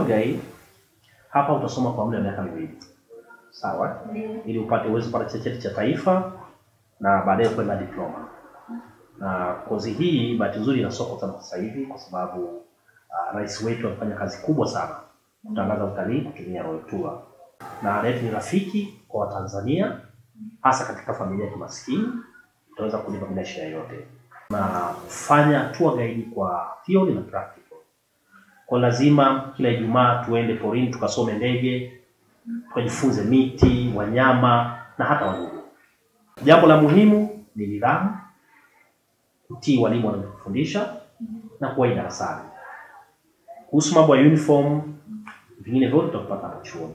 tour guide hapa utasoma kwa muda wa miaka 2. Sawa? Ili upate uwezo kupata cheti cha taifa na baadaye kwenda diploma. Na kozi hii bahati nzuri ina soko sana sasa hivi kwa sababu rais wetu anafanya kazi kubwa sana kutangaza utalii kutumia Royal Tour. Na yetu ni rafiki kwa Watanzania hasa katika familia ya maskini, utaweza kulipa bila shida yoyote. Na kufanya tour guide kwa theory na practical. Kwa lazima kila Ijumaa tuende porini tukasome ndege, tujifunze miti, wanyama na hata wadudu. Jambo la muhimu ni nidhamu, kutii walimu wanayofundisha na kuwahi darasani. Kuhusu mambo ya uniform, vingine vyote tutapata chuoni.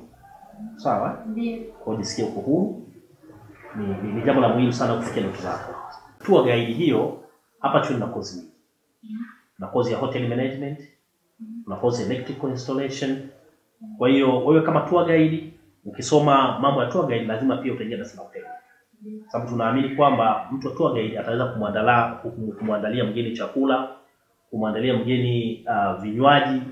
Sawa? Ndio. Kwa jisikie uko huru. Ni jambo la muhimu sana kufikia ndoto zako. Tour guide hiyo hapa chuoni na kozi nyingi. Na kozi ya hotel management, na kozi ya electrical installation. Kwa hiyo wewe kama tour guide ukisoma mambo ya tour guide lazima pia utaingia darasa la hotel. Sababu tunaamini kwamba mtu wa tour guide ataweza kumwandalia mgeni chakula, kumwandalia mgeni vinywaji